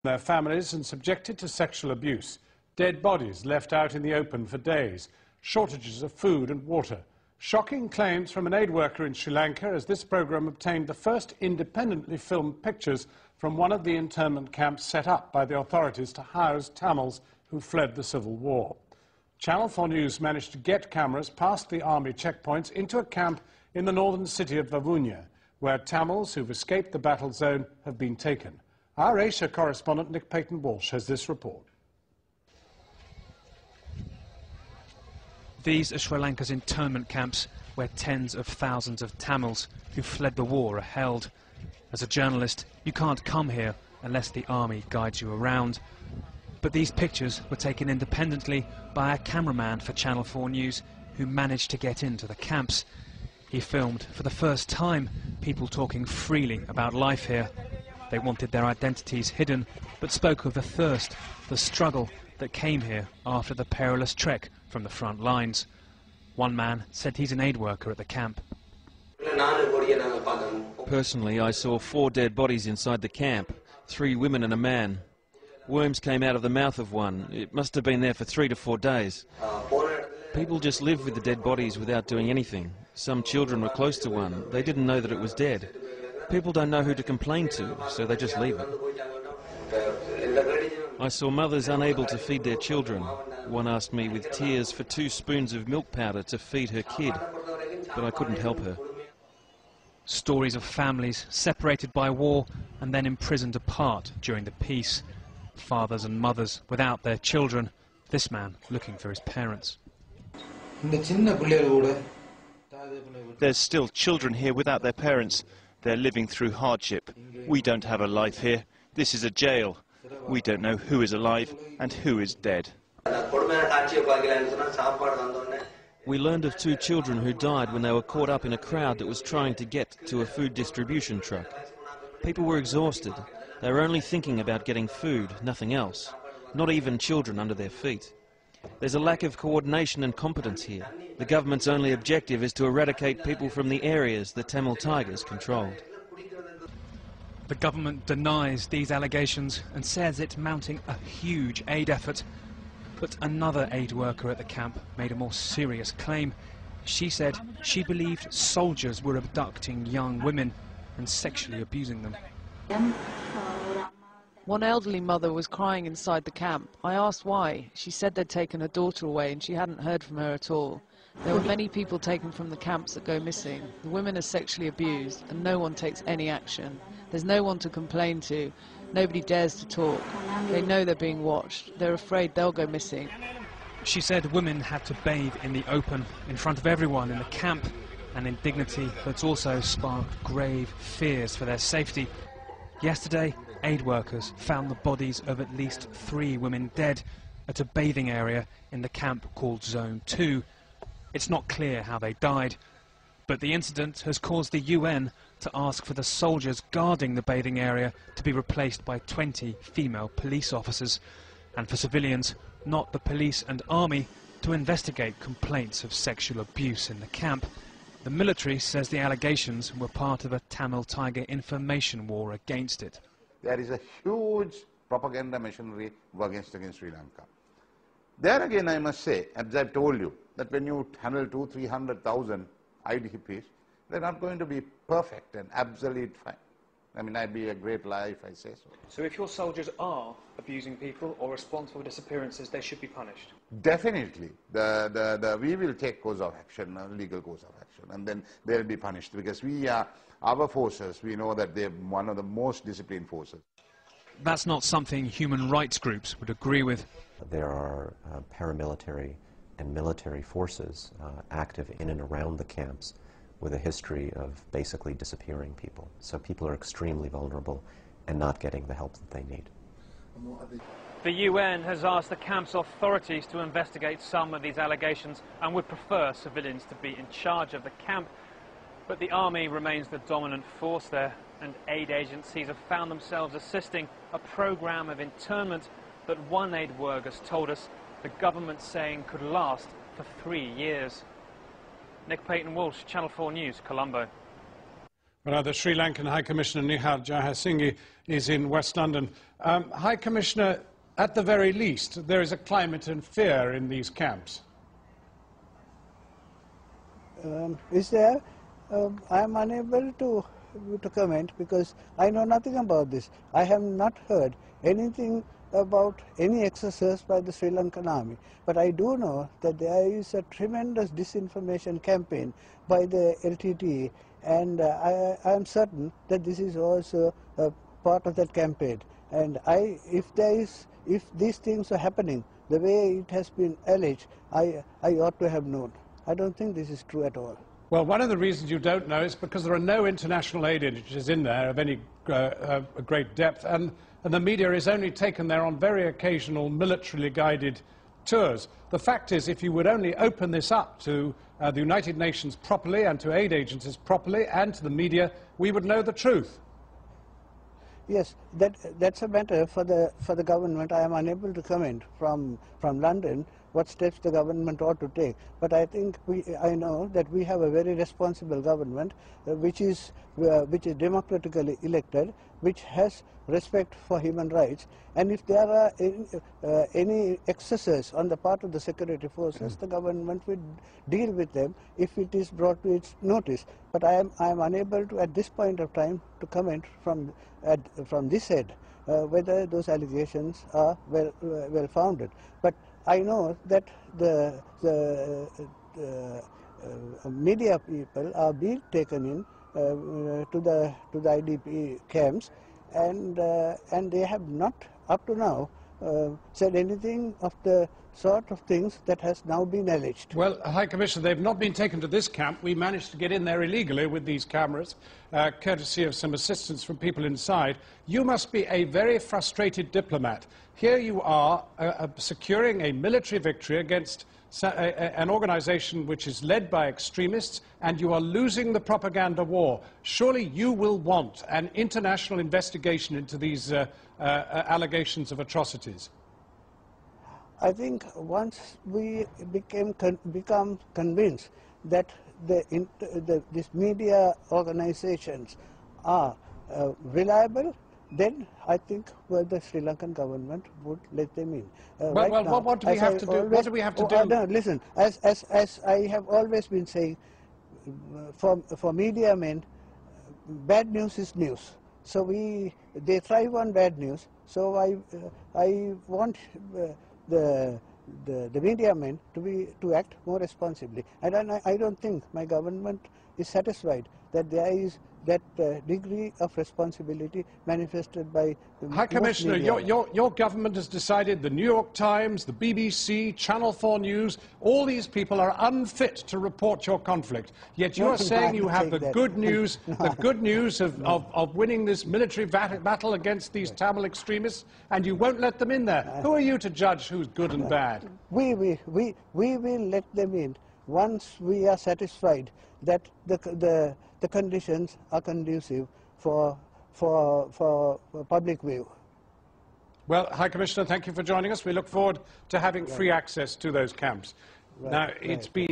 Their families and subjected to sexual abuse, dead bodies left out in the open for days, shortages of food and water. Shocking claims from an aid worker in Sri Lanka as this programme obtained the first independently filmed pictures from one of the internment camps set up by the authorities to house Tamils who fled the civil war. Channel 4 News managed to get cameras past the army checkpoints into a camp in the northern city of Vavuniya, where Tamils who've escaped the battle zone have been taken. Our Asia correspondent Nick Payton-Walsh has this report. These are Sri Lanka's internment camps where tens of thousands of Tamils who fled the war are held. As a journalist, you can't come here unless the army guides you around. But these pictures were taken independently by a cameraman for Channel 4 News who managed to get into the camps. He filmed for the first time people talking freely about life here. They wanted their identities hidden, but spoke of the thirst, the struggle that came here after the perilous trek from the front lines. One man said he's an aid worker at the camp. Personally, I saw 4 dead bodies inside the camp, 3 women and a man. Worms came out of the mouth of one. It must have been there for 3 to 4 days. People just live with the dead bodies without doing anything. Some children were close to one. They didn't know that it was dead. People don't know who to complain to, so they just leave it. I saw mothers unable to feed their children. One asked me with tears for 2 spoons of milk powder to feed her kid, but I couldn't help her. Stories of families separated by war and then imprisoned apart during the peace. Fathers and mothers without their children, this man looking for his parents. There's still children here without their parents. They're living through hardship. We don't have a life here. This is a jail. We don't know who is alive and who is dead. We learned of 2 children who died when they were caught up in a crowd that was trying to get to a food distribution truck. People were exhausted. They were only thinking about getting food, nothing else. Not even children under their feet. There's a lack of coordination and competence here. The government's only objective is to eradicate people from the areas the Tamil Tigers controlled. The government denies these allegations and says it's mounting a huge aid effort. But another aid worker at the camp made a more serious claim. She said she believed soldiers were abducting young women and sexually abusing them. One elderly mother was crying inside the camp. I asked why. She said they'd taken her daughter away and she hadn't heard from her at all. There were many people taken from the camps that go missing. The women are sexually abused and no one takes any action. There's no one to complain to. Nobody dares to talk. They know they're being watched. They're afraid they'll go missing. She said women had to bathe in the open, in front of everyone in the camp, an indignity that's also sparked grave fears for their safety. Yesterday, aid workers found the bodies of at least 3 women dead at a bathing area in the camp called Zone 2. It's not clear how they died, but the incident has caused the UN to ask for the soldiers guarding the bathing area to be replaced by 20 female police officers, and for civilians, not the police and army, to investigate complaints of sexual abuse in the camp. The military says the allegations were part of a Tamil Tiger information war against it. There is a huge propaganda machinery against Sri Lanka. There again I must say, as I've told you, that when you handle 200,000-300,000 IDPs, they're not going to be perfect and absolute fine. I mean, I'd be a great lie if I say so. So if your soldiers are abusing people or responsible for disappearances, they should be punished? Definitely. We will take course of action, legal course of action, and then they'll be punished because our forces, we know that they're one of the most disciplined forces. That's not something human rights groups would agree with. There are paramilitary and military forces active in and around the camps with a history of basically disappearing people. So people are extremely vulnerable and not getting the help that they need. The UN has asked the camp's authorities to investigate some of these allegations and would prefer civilians to be in charge of the camp. But the army remains the dominant force there, and aid agencies have found themselves assisting a program of internment that one aid worker has told us the government's saying could last for 3 years. Nick Payton-Walsh, Channel 4 News, Colombo. Well, the Sri Lankan High Commissioner Nihal Jayasinghe is in West London. High Commissioner, at the very least, there is a climate of fear in these camps. Is there? I am unable to comment because I know nothing about this. I have not heard anything about any exercise by the Sri Lankan army. But I do know that there is a tremendous disinformation campaign by the LTTE, and I am certain that this is also a part of that campaign. And if these things are happening the way it has been alleged, I ought to have known. I don't think this is true at all. Well, one of the reasons you don't know is because there are no international aid agencies in there of any great depth, and the media is only taken there on very occasional militarily guided tours. The fact is, if you would only open this up to the United Nations properly and to aid agencies properly and to the media, we would know the truth. Yes, that's a matter for the government. I am unable to comment from London what steps the government ought to take. But I think I know that we have a very responsible government, which is democratically elected, which has respect for human rights. And if there are any excesses on the part of the security forces, the government will deal with them if it is brought to its notice. But I am unable to, at this point of time, to comment from this head whether those allegations are well founded. But I know that the media people are being taken in to the IDP camps, and they have not up to now said anything of the sort of things that has now been alleged. Well, High Commissioner, they've not been taken to this camp. We managed to get in there illegally with these cameras, courtesy of some assistance from people inside. You must be a very frustrated diplomat. Here you are securing a military victory against an organization which is led by extremists, and you are losing the propaganda war. Surely you will want an international investigation into these allegations of atrocities. I think once we become convinced that these media organizations are reliable, then I think the Sri Lankan government would let them in. What do we have to do? What do we have to do? No, listen, as I have always been saying, for media men, bad news is news. So they thrive on bad news. So I want the media men to act more responsibly. And I don't think my government is satisfied that there is that degree of responsibility manifested by High Commissioner, your government has decided the New York Times, the BBC, Channel 4 News, all these people are unfit to report your conflict. Yet you are saying you have the good news, of winning this military battle against these Tamil extremists, and you won't let them in there. Who are you to judge who's good and bad? We will let them in once we are satisfied that the conditions are conducive for public view. Well, High Commissioner, thank you for joining us. We look forward to having free access to those camps. Now, it's been